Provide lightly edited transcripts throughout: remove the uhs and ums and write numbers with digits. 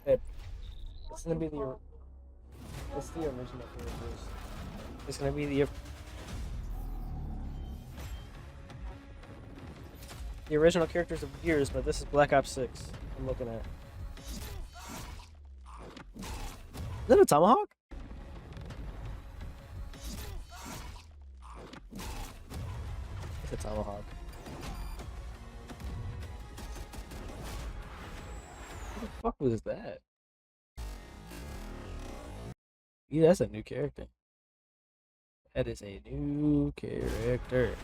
Babe, it's gonna be the it's the original characters. It's gonna be the original characters of Gears, but this is Black Ops 6. I'm looking at. Is that a tomahawk? It's a tomahawk. What the fuck was that? Yeah, that's a new character. That is a new character.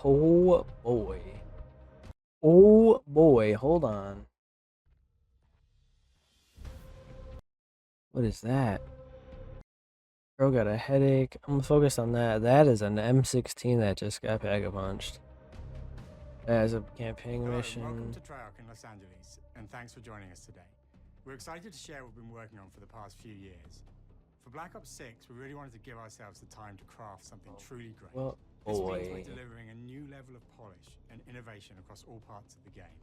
Oh boy. Oh boy, hold on. What is that? Girl got a headache. I'm focused on that. That is an M16 that just got pack-a-punched. That is a campaign Hello, mission. welcome to Treyarch in Los Angeles, and thanks for joining us today. We're excited to share what we've been working on for the past few years. For Black Ops 6, we really wanted to give ourselves the time to craft something truly great. Well, This means boy. we're delivering a new level of polish and innovation across all parts of the game.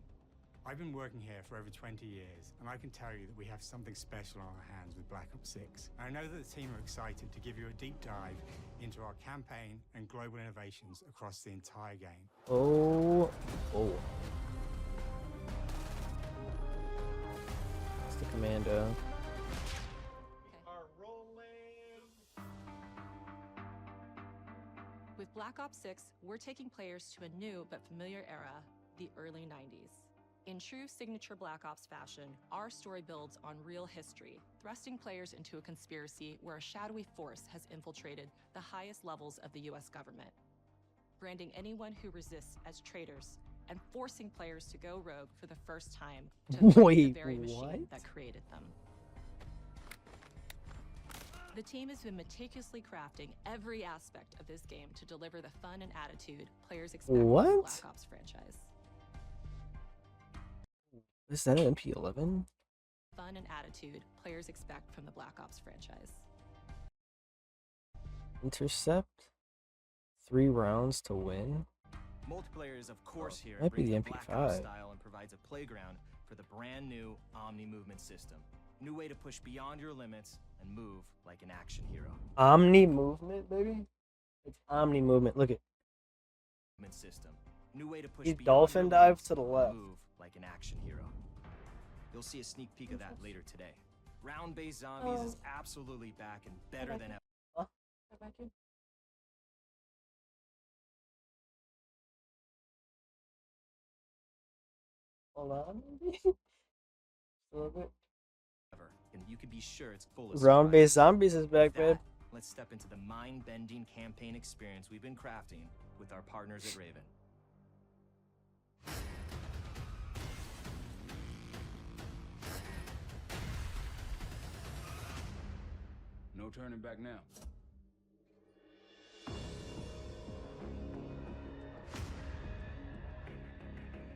I've been working here for over 20 years, and I can tell you that we have something special on our hands with Black Ops 6. And I know that the team are excited to give you a deep dive into our campaign and global innovations across the entire game. Oh, oh. It's the commando. With Black Ops 6, we're taking players to a new but familiar era, the early 90s. In true signature Black Ops fashion, our story builds on real history, thrusting players into a conspiracy where a shadowy force has infiltrated the highest levels of the US government, branding anyone who resists as traitors and forcing players to go rogue for the first time to fight the Wait, very machine what? that created them. The team has been meticulously crafting every aspect of this game to deliver the fun and attitude players expect from the What? Black Ops franchise. Is that an MP11? Fun and attitude players expect from the Black Ops franchise. Intercept? 3 rounds to win? Multiplayer is, of course, here Might be brings the the Black Ops MP5. style and provides a playground for the brand new Omni movement system. New way to push beyond your limits and move like an action hero. Omni movement, baby? It's Omni movement. Look at Movement system. New way to push He's beyond dolphin your dive limits to the and left. move like an action hero. You'll see a sneak peek of that later today. Round-based zombies is absolutely back and better than ever. Hold on. A little bit. And you can be sure it's full of Round-based surprises. zombies is back, With that, babe. let's step into the mind-bending campaign experience we've been crafting with our partners at Raven. No turning back now.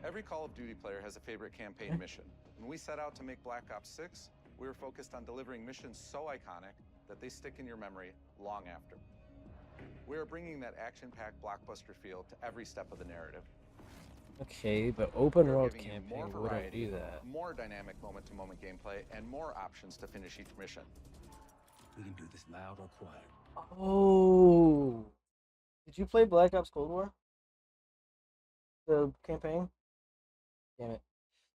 Every Call of Duty player has a favorite campaign mission. When we set out to make Black Ops 6, we were focused on delivering missions so iconic that they stick in your memory long after. We are bringing that action-packed blockbuster feel to every step of the narrative. Okay, but open We're world giving you campaign more wouldn't variety, do that. more dynamic moment-to-moment gameplay, and more options to finish each mission. We can do this loud or quiet. Oh. Did you play Black Ops Cold War? The campaign? Damn it.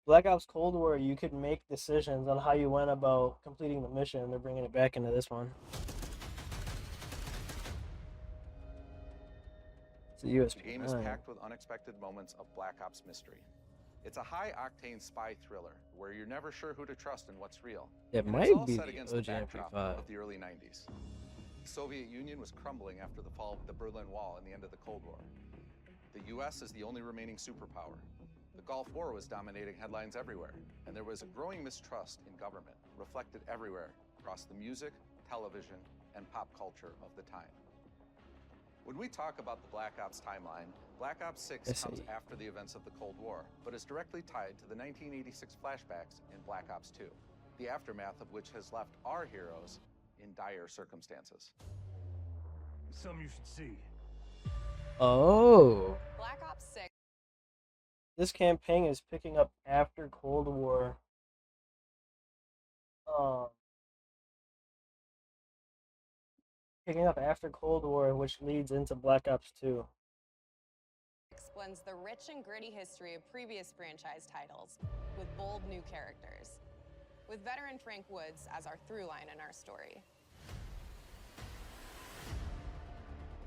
Black Ops Cold War, you could make decisions on how you went about completing the mission. They're bringing it back into this one. It's a The USP game is 9. packed with unexpected moments of Black Ops mystery. It's a high-octane spy thriller where you're never sure who to trust and what's real. It And might it's all be set the against OG the backdrop MP5. of the early 90s. The Soviet Union was crumbling after the fall of the Berlin Wall and the end of the Cold War. The US is the only remaining superpower. The Gulf War was dominating headlines everywhere, and there was a growing mistrust in government, reflected everywhere across the music, television, and pop culture of the time. When we talk about the Black Ops timeline, Black Ops 6 I see. comes after the events of the Cold War, but is directly tied to the 1986 flashbacks in Black Ops 2, the aftermath of which has left our heroes in dire circumstances. Something you should see. Oh. Black Ops 6 this campaign is picking up after Cold War. Picking up after Cold War, which leads into Black Ops 2. Blends the rich and gritty history of previous franchise titles with bold new characters, with veteran Frank Woods as our through line in our story.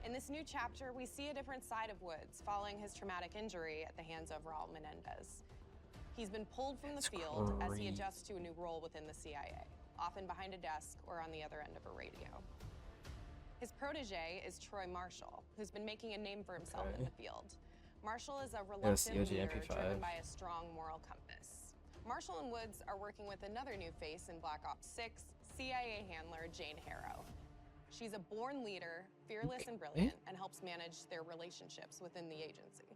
In this new chapter, we see a different side of Woods following his traumatic injury at the hands of Raul Menendez. He's been pulled from the field as he adjusts to a new role within the CIA, often behind a desk or on the other end of a radio. His protege is Troy Marshall, who's been making a name for himself in the field. Marshall is a reluctant leader driven by a strong moral compass. Marshall and Woods are working with another new face in Black Ops 6, CIA handler Jane Harrow. She's a born leader, fearless and brilliant, and helps manage their relationships within the agency.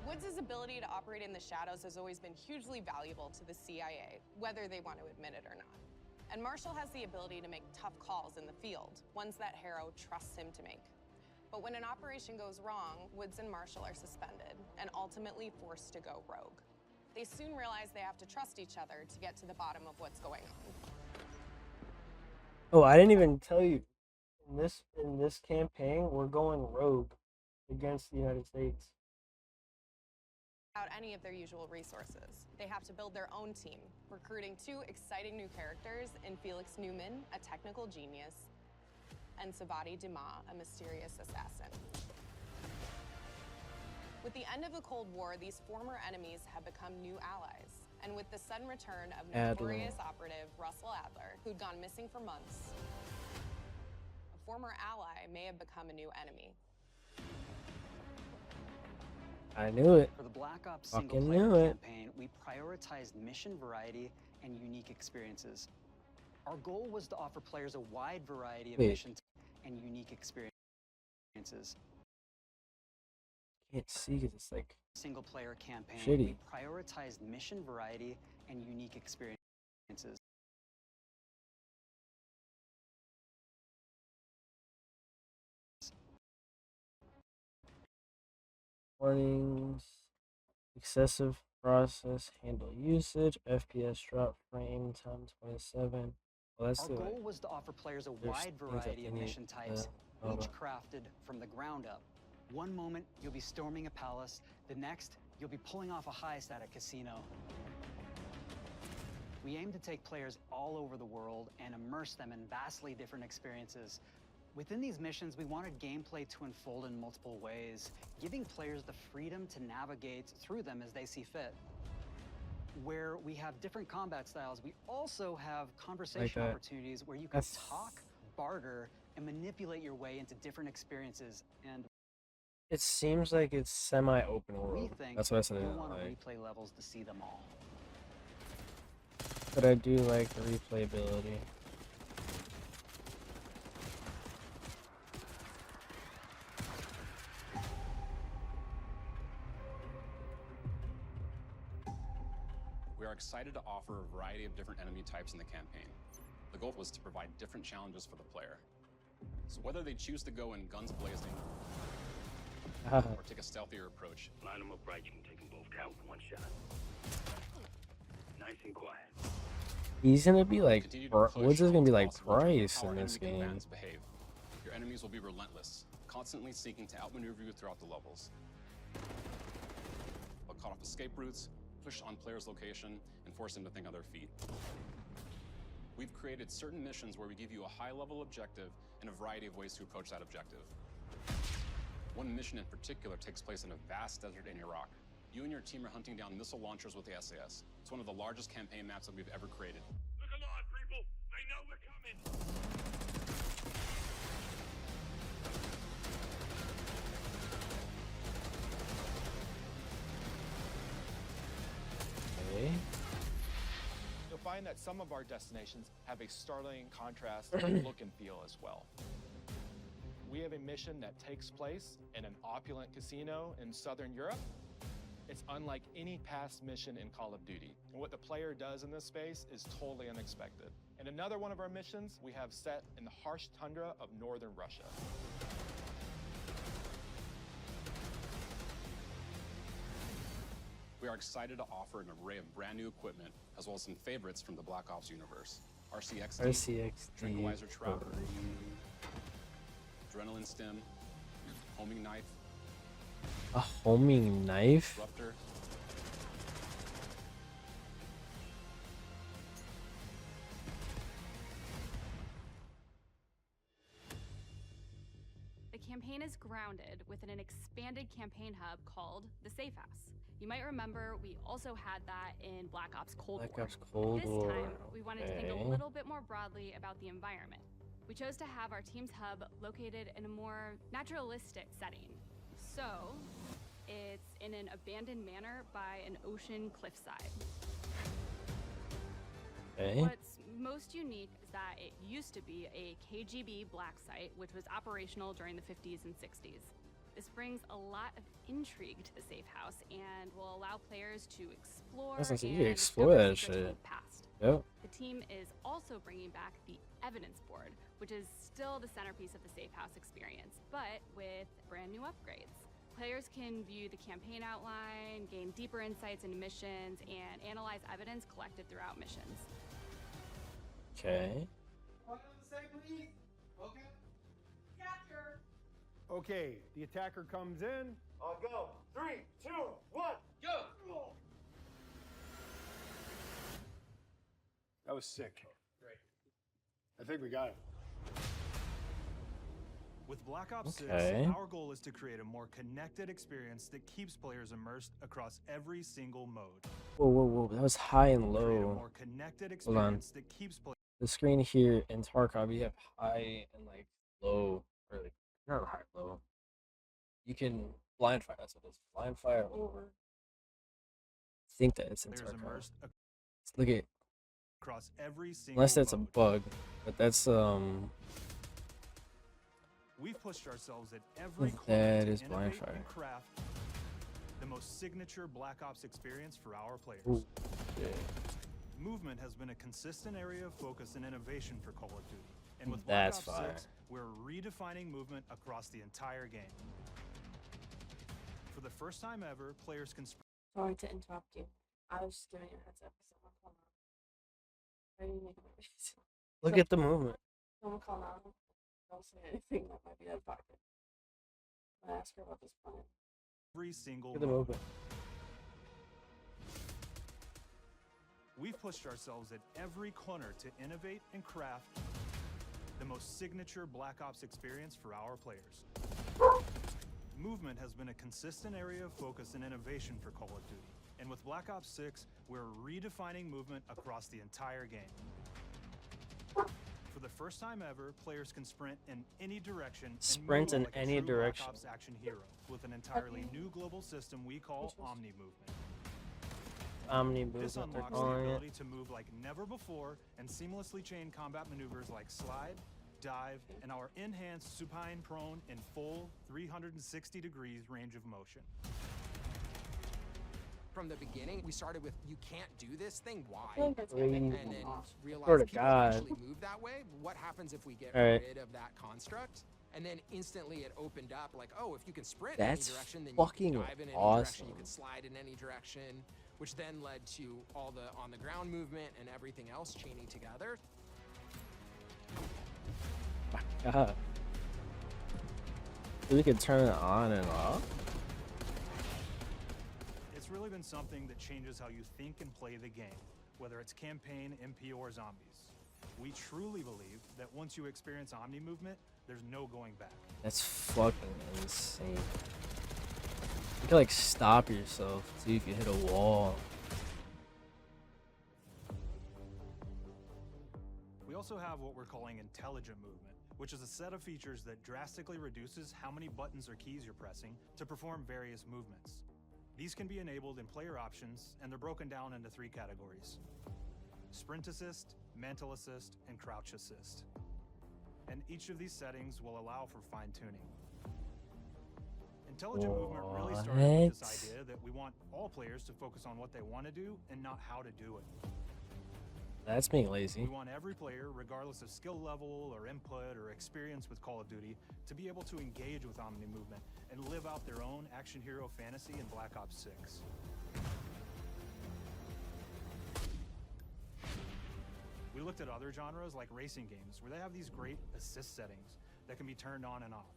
Woods' ability to operate in the shadows has always been hugely valuable to the CIA, whether they want to admit it or not. And Marshall has the ability to make tough calls in the field, ones that Harrow trusts him to make. But when an operation goes wrong, Woods and Marshall are suspended and ultimately forced to go rogue. They soon realize they have to trust each other to get to the bottom of what's going on. Oh, I didn't even tell you. In this campaign, we're going rogue against the United States. Without any of their usual resources, they have to build their own team, recruiting two exciting new characters in Felix Newman, a technical genius, and Savati Dumas, a mysterious assassin. With the end of the Cold War, these former enemies have become new allies. And with the sudden return of notorious operative Russell Adler, who'd gone missing for months, a former ally may have become a new enemy. I knew it. For the Black Ops Fucking single-player campaign, we prioritized mission variety and unique experiences. Our goal was to offer players a wide variety of missions and unique experiences. Can't see because it's like Single-player campaign, shitty. we prioritized mission variety and unique experiences. Warnings, excessive process, handle usage, FPS drop, frame time 27. Well, that's Our goal was to offer players a wide variety of mission types, each crafted from the ground up. One moment, you'll be storming a palace. The next, you'll be pulling off a heist at a casino. We aim to take players all over the world and immerse them in vastly different experiences. Within these missions, we wanted gameplay to unfold in multiple ways, giving players the freedom to navigate through them as they see fit. Where we have different combat styles, we also have conversation opportunities where you can talk, barter, and manipulate your way into different experiences. And it seems like it's semi-open world. That's what I said. You'll want replay levels to see them all. But I do like the replayability. We are excited to offer a variety of different enemy types in the campaign. The goal was to provide different challenges for the player. So whether they choose to go in guns blazing or take a stealthier approach. Line them up right, you can take them both down with one shot. Nice and quiet. He's gonna be like, Woods is gonna be like Price in this game. Behave. Your enemies will be relentless, constantly seeking to outmaneuver you throughout the levels. They'll cut off escape routes, push on players' location, and force them to think on their feet. We've created certain missions where we give you a high-level objective and a variety of ways to approach that objective. One mission in particular takes place in a vast desert in Iraq. You and your team are hunting down missile launchers with the SAS. It's one of the largest campaign maps that we've ever created. Look alive, people! They know we're coming! Okay. You'll find that some of our destinations have a startling contrast in look and feel as well. We have a mission that takes place in an opulent casino in Southern Europe. It's unlike any past mission in Call of Duty. And what the player does in this space is totally unexpected. And another one of our missions we have set in the harsh tundra of northern Russia. We are excited to offer an array of brand new equipment, as well as some favorites from the Black Ops universe. RCXD, Tranquilizer Trap, Adrenaline Stim, Homing Knife, a homing knife? Disruptor, The campaign is grounded within an expanded campaign hub called the Safe House. You might remember we also had that in Black Ops Cold War. Black Ops Cold This War. time, we wanted to think a Okay. little bit more broadly about the environment. We chose to have our team's hub located in a more naturalistic setting. So, it's in an abandoned manor by an ocean cliffside. Okay. What's most unique is that it used to be a KGB black site, which was operational during the 50s and 60s. This brings a lot of intrigue to the Safe House and will allow players to explore That's nice. You and can explore discover that secrets from shit. the past. Yep. The team is also bringing back the evidence board, which is still the centerpiece of the Safe House experience, but with brand new upgrades. Players can view the campaign outline, gain deeper insights into missions, and analyze evidence collected throughout missions. Okay. Okay, the attacker comes in. I'll go. 3, 2, 1, go! That was sick. Great. I think we got it. With Black Ops Okay. 6, our goal is to create a more connected experience that keeps players immersed across every single mode. Whoa, whoa, whoa. That was high and Create a low. more connected Hold on. experience that keeps players. The screen here in Tarkov, you have high and like low, or like not high, low. You can blind fire. That's what it is. Blind fire over. I think that it's in Players Tarkov. immersed Look at, across every single unless that's a mode. bug, but that's We've pushed ourselves at every corner that to is blind innovate fire. and craft the most signature Black Ops experience for our players. Ooh, yeah. Movement has been a consistent area of focus and innovation for Call of Duty. And with That's Black Ops fire. 6, we're redefining movement across the entire game. For the first time ever, players can Sorry to interrupt you. I was just giving you a heads up for someone called out. I didn't make movies. Look at the movement. Someone called out. Don't say anything that might be out of pocket. I'm gonna ask her about this plan. every single Look at the mode. movement. We've pushed ourselves at every corner to innovate and craft the most signature Black Ops experience for our players. Movement has been a consistent area of focus and innovation for Call of Duty. And with Black Ops 6, we're redefining movement across the entire game. For the first time ever, players can sprint in any direction and Sprint move in like a any true direction. Black Ops action hero with an entirely new global system we call Omni Movement. Omni This movement, they're unlocks the calling it. ability to move like never before and seamlessly chain combat maneuvers like slide, dive, and our enhanced supine prone in full 360 degrees range of motion. From the beginning, we started with, you can't do this thing, why? I feel like that's gonna make And people then off. realized Swear to people God. actually move that way. What happens if we get Alright. rid of that construct? And then instantly it opened up like, oh, if you can sprint That's in any direction, then fucking you can dive in any direction, you awesome. can slide in any direction, which then led to all the on-the-ground movement and everything else chaining together. My God. We could turn it on and off. It's really been something that changes how you think and play the game, whether it's campaign, MP, or zombies. We truly believe that once you experience Omni Movement, there's no going back. That's fucking insane. You can like stop yourself too if you hit a wall. We also have what we're calling intelligent movement, which is a set of features that drastically reduces how many buttons or keys you're pressing to perform various movements. These can be enabled in player options, and they're broken down into 3 categories: Sprint Assist, Mantle Assist, and Crouch Assist. And each of these settings will allow for fine-tuning. Intelligent movement really started with this idea that we want all players to focus on what they want to do and not how to do it. That's being lazy. We want every player, regardless of skill level or input or experience with Call of Duty, to be able to engage with Omni Movement and live out their own action hero fantasy in Black Ops 6. We looked at other genres like racing games, where they have these great assist settings that can be turned on and off.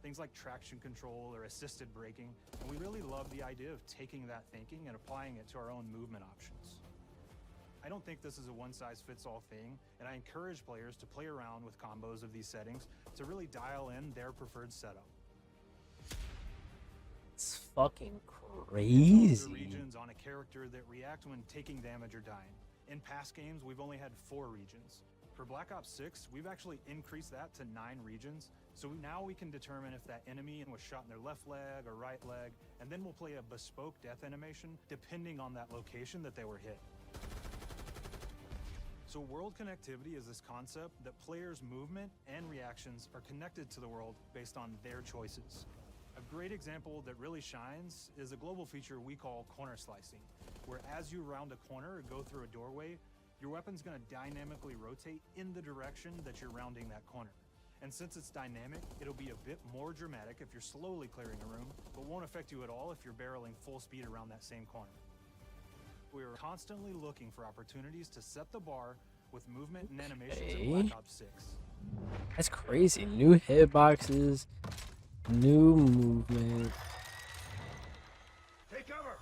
Things like traction control or assisted braking, and we really love the idea of taking that thinking and applying it to our own movement options. I don't think this is a one-size-fits-all thing, and I encourage players to play around with combos of these settings to really dial in their preferred setup. It's fucking The crazy. regions on a character that react when taking damage or dying. In past games, we've only had 4 regions. For Black Ops 6, we've actually increased that to 9 regions, so now we can determine if that enemy was shot in their left leg or right leg, and then we'll play a bespoke death animation depending on that location that they were hit. So world connectivity is this concept that players' movement and reactions are connected to the world based on their choices. A great example that really shines is a global feature we call corner slicing, where as you round a corner or go through a doorway, your weapon's going to dynamically rotate in the direction that you're rounding that corner. And since it's dynamic, it'll be a bit more dramatic if you're slowly clearing a room, but won't affect you at all if you're barreling full speed around that same corner. We are constantly looking for opportunities to set the bar with movement and animations in Black Ops 6. That's crazy. New hitboxes, new movement. Take cover!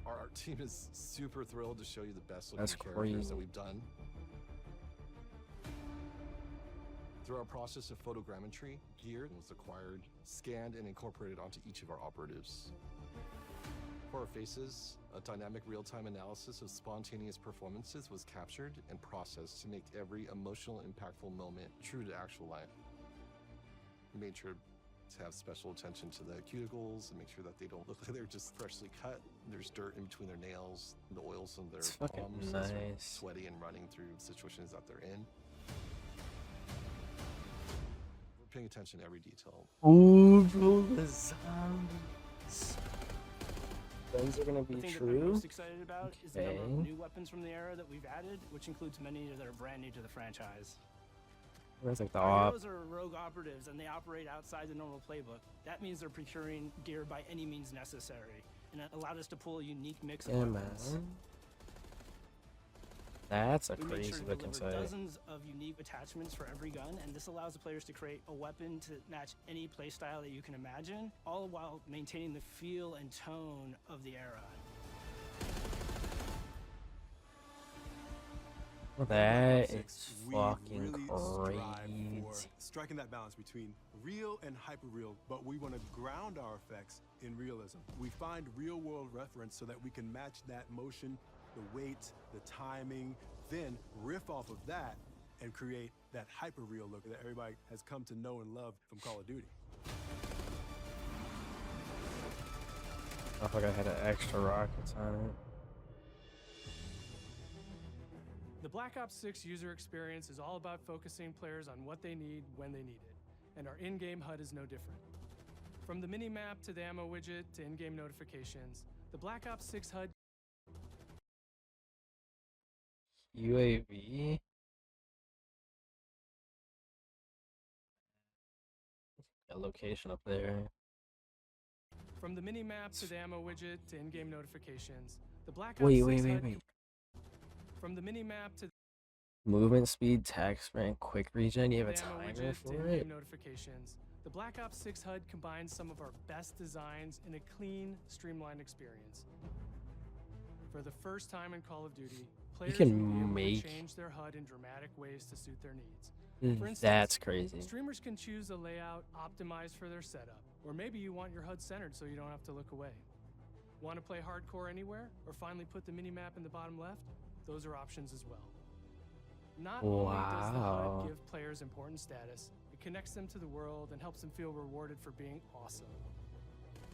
Our team is super thrilled to show you the best looking That's characters crazy. that we've done. Through our process of photogrammetry, gear was acquired, scanned, and incorporated onto each of our operatives. For our faces, a dynamic real-time analysis of spontaneous performances was captured and processed to make every emotional, impactful moment true to actual life. We made sure to have special attention to the cuticles and make sure that they don't look like they're just freshly cut. There's dirt in between their nails, the oils on their It's fucking palms, nice. sweaty and running through situations that they're in. We're paying attention to every detail. Ooh, bro, the zombies. Those are gonna be The thing that true. I'm most excited about is the number of Okay. new weapons from the era that we've added, which includes many that are brand new to the franchise. That's like the Our op. heroes are rogue operatives, and they operate outside the normal playbook. That means they're procuring gear by any means necessary, and it allowed us to pull a unique mix of Yeah, weapons. man. That's a We made crazy sure to looking deliver sight. dozens of unique attachments for every gun, and this allows the players to create a weapon to match any playstyle that you can imagine, all while maintaining the feel and tone of the era. That Six, is we fucking really strive crazy. for striking that balance between real and hyper-real, but we want to ground our effects in realism. We find real-world reference so that we can match that motion, the weight, the timing, then riff off of that and create that hyper-real look that everybody has come to know and love from Call of Duty. I thought I had an extra rockets on it. The Black Ops 6 user experience is all about focusing players on what they need when they need it, and our in-game HUD is no different. From the mini-map to the ammo widget to in-game notifications, the Black Ops 6 HUD UAV. A location up there. From the mini-map to the ammo widget to in-game notifications, the Black Ops Wait, 6 wait, HUD wait. From the mini-map to Movement speed, tax rank, quick regen. You have a the ammo timer widget to for in-game it. notifications, the Black Ops 6 HUD combines some of our best designs in a clean, streamlined experience. For the first time in Call of Duty, players can will be able make- to change their HUD in dramatic ways to suit their needs. For instance, That's crazy. streamers can choose a layout optimized for their setup, or maybe you want your HUD centered so you don't have to look away. Want to play hardcore anywhere, or finally put the mini-map in the bottom left? Those are options as well. Not only does the Wow. HUD give players important status, it connects them to the world and helps them feel rewarded for being awesome.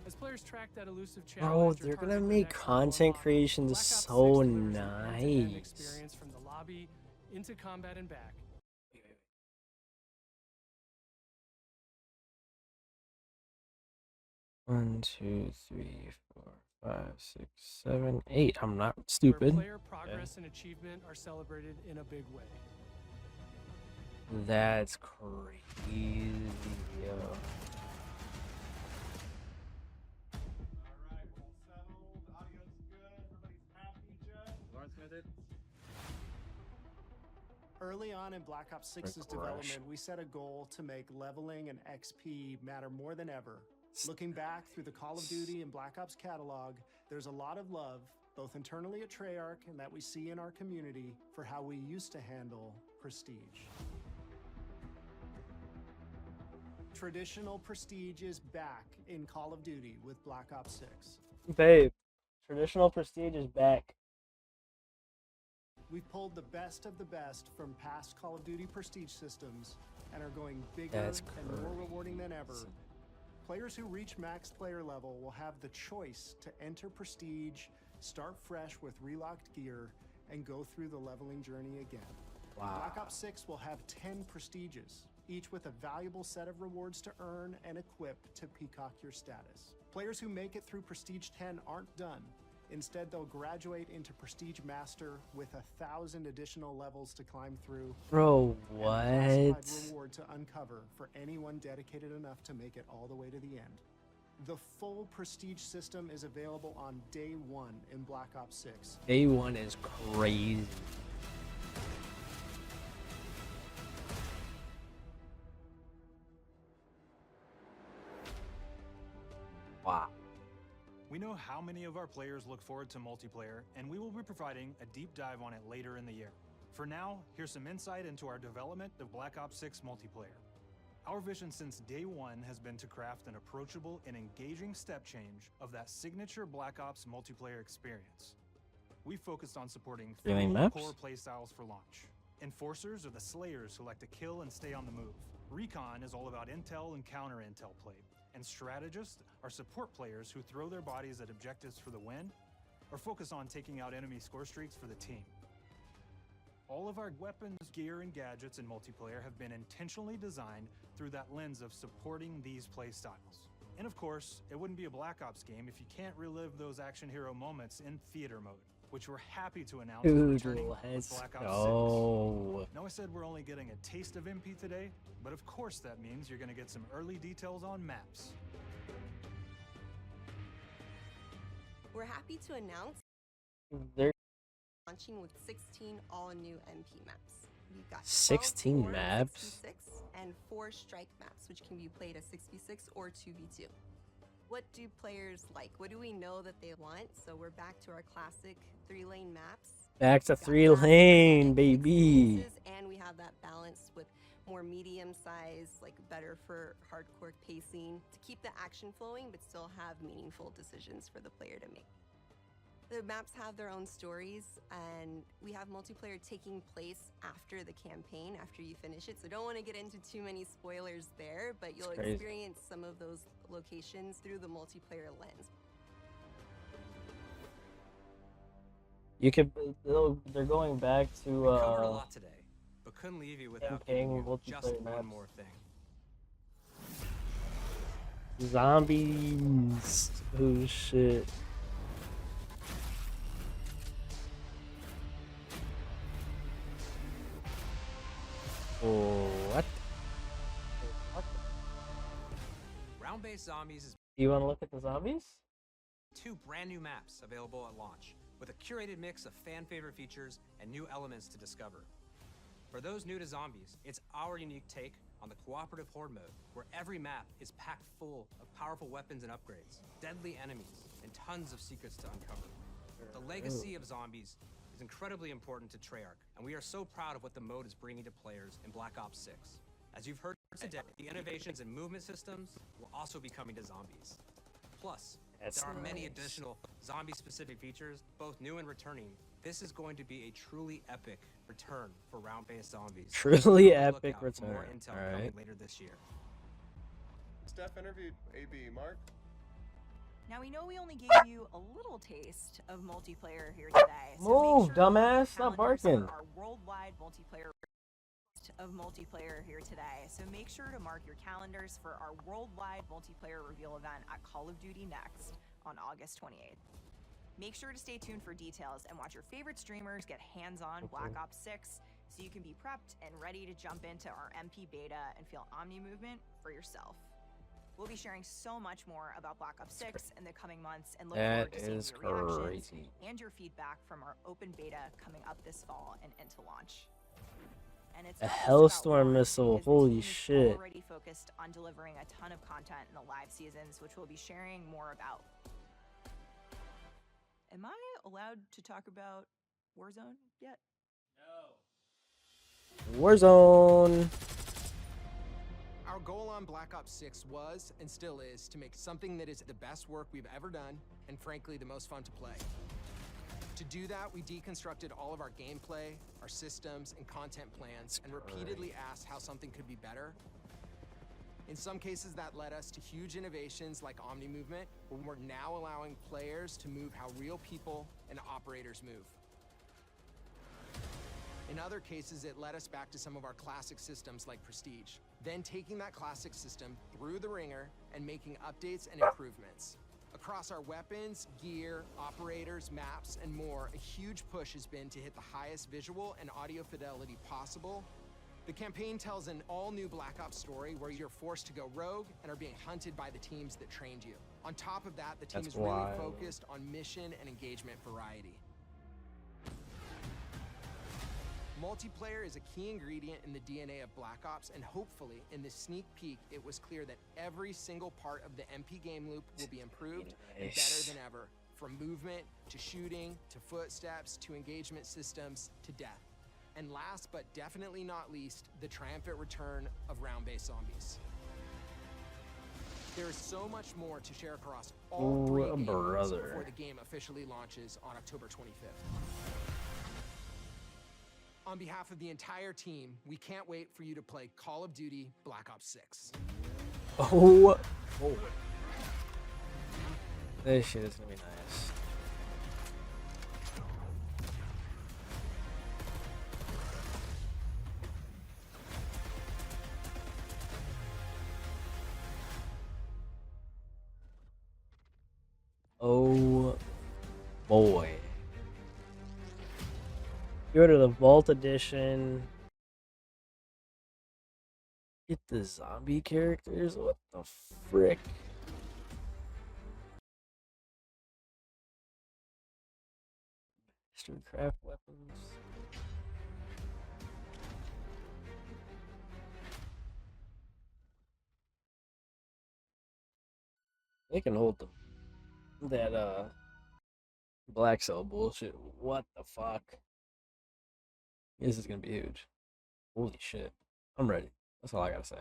As players track that elusive challenge, Bro, or they're target gonna their make next level content unlock, creation Black Ops so 6 delivers an end-to-end nice. experience from the lobby into combat and back. One, two, three, 4, 5, 6, 7, 8. I'm not Where stupid. player progress and achievement are celebrated in a big way. That's crazy, yo. Lawrence Smith it? Early on in Black Ops 6's development, we set a goal to make leveling and XP matter more than ever. Looking back through the Call of Duty and Black Ops catalog, there's a lot of love, both internally at Treyarch and that we see in our community, for how we used to handle prestige. Traditional prestige is back in Call of Duty with Black Ops 6. Babe, traditional prestige is back. We've pulled the best of the best from past Call of Duty prestige systems and are going bigger That's and more rewarding than ever. Players who reach max player level will have the choice to enter prestige, start fresh with relocked gear, and go through the leveling journey again. Wow. Black Ops 6 will have 10 prestiges, each with a valuable set of rewards to earn and equip to peacock your status. Players who make it through Prestige 10 aren't done. Instead, they'll graduate into Prestige Master with 1,000 additional levels to climb through. Bro, and a what? classified reward to uncover for anyone dedicated enough to make it all the way to the end. The full Prestige system is available on day 1 in Black Ops 6. Day 1 is crazy. Wow. We know how many of our players look forward to multiplayer, and we will be providing a deep dive on it later in the year. For now, here's some insight into our development of Black Ops 6 multiplayer. Our vision since day one has been to craft an approachable and engaging step change of that signature Black Ops multiplayer experience. We focused on supporting Really, three maps? core playstyles for launch. Enforcers are the slayers who like to kill and stay on the move. Recon is all about intel and counter-intel play. And strategists are support players who throw their bodies at objectives for the win or focus on taking out enemy score streaks for the team. All of our weapons, gear, and gadgets in multiplayer have been intentionally designed through that lens of supporting these play styles. And of course, it wouldn't be a Black Ops game if you can't relive those action hero moments in theater mode, which we're happy to announce is returning with let's Black Ops go. 6. Now I said we're only getting a taste of MP today, but of course that means you're going to get some early details on maps. We're happy to announce They're launching with 16 all-new MP maps. We've got 16 12 maps? 6v6 and 4 strike maps, which can be played as 6v6 or 2v2. What do players like? What do we know that they want? So we're back to our classic 3-lane maps. Back to 3-lane, baby. And we have that balance with more medium size, like better for hardcore pacing to keep the action flowing, but still have meaningful decisions for the player to make. The maps have their own stories, and we have multiplayer taking place after the campaign, after you finish it. So don't want to get into too many spoilers there, but you'll crazy. experience some of those locations through the multiplayer lens. You could. They're going back to. We covered a lot today, but couldn't leave you without campaign giving you just multiplayer one maps. more thing. Zombies. Oh shit. Oh, what? Round-based Zombies is Do you want to look at the zombies? 2 brand new maps available at launch, with a curated mix of fan-favorite features and new elements to discover. For those new to Zombies, it's our unique take on the cooperative horde mode, where every map is packed full of powerful weapons and upgrades, deadly enemies, and tons of secrets to uncover. The legacy of Zombies is incredibly important to Treyarch, and we are so proud of what the mode is bringing to players in Black Ops 6. As you've heard today, the innovations in movement systems will also be coming to Zombies. Plus, That's there are many nice. additional zombie-specific features, both new and returning. This is going to be a truly epic return for round-based Zombies. Truly So be on the epic lookout for more return. intel All coming right. later this year. Steph interviewed AB. Mark? Now we know we only gave you a little taste of multiplayer here today. So Move, make sure to mark dumbass, your stop calendars for barking. Our worldwide multiplayer of multiplayer here today. So make sure to mark your calendars for our worldwide multiplayer reveal event at Call of Duty Next on August 28th. Make sure to stay tuned for details and watch your favorite streamers get hands-on Black Ops 6 so you can be prepped and ready to jump into our MP beta and feel Omni movement for yourself. We'll be sharing so much more about Black Ops 6 in the coming months and look forward That to seeing is your reactions crazy. and your feedback from our open beta coming up this fall and into launch. and it's A not just about Hellstorm one, missile. because the Holy team is shit. already focused on delivering a ton of content in the live seasons, which we'll be sharing more about. Am I allowed to talk about Warzone yet? Warzone. Our goal on Black Ops 6 was, and still is, to make something that is the best work we've ever done, and frankly, the most fun to play. To do that, we deconstructed all of our gameplay, our systems, and content plans, and repeatedly asked how something could be better. In some cases, that led us to huge innovations like Omni Movement, where we're now allowing players to move how real people and operators move. In other cases, it led us back to some of our classic systems like Prestige, then taking that classic system through the ringer and making updates and improvements. Across our weapons, gear, operators, maps, and more, a huge push has been to hit the highest visual and audio fidelity possible. The campaign tells an all-new Black Ops story where you're forced to go rogue and are being hunted by the teams that trained you. On top of that, the team That's is really wild. focused on mission and engagement variety. Multiplayer is a key ingredient in the DNA of Black Ops, and hopefully, in this sneak peek, it was clear that every single part of the MP game loop will be improved and better than ever, from movement, to shooting, to footsteps, to engagement systems, to death. And last but definitely not least, the triumphant return of round-based zombies. There is so much more to share across all three game modes before the game officially launches on October 25th. On behalf of the entire team, we can't wait for you to play Call of Duty Black Ops 6. Oh. This shit is gonna be nice. Oh boy. Go to the Vault Edition. Get the zombie characters? What the frick? Mystery craft weapons. They can hold them. That Black Cell bullshit. What the fuck? This is gonna be huge. Holy shit. I'm ready. That's all I gotta say.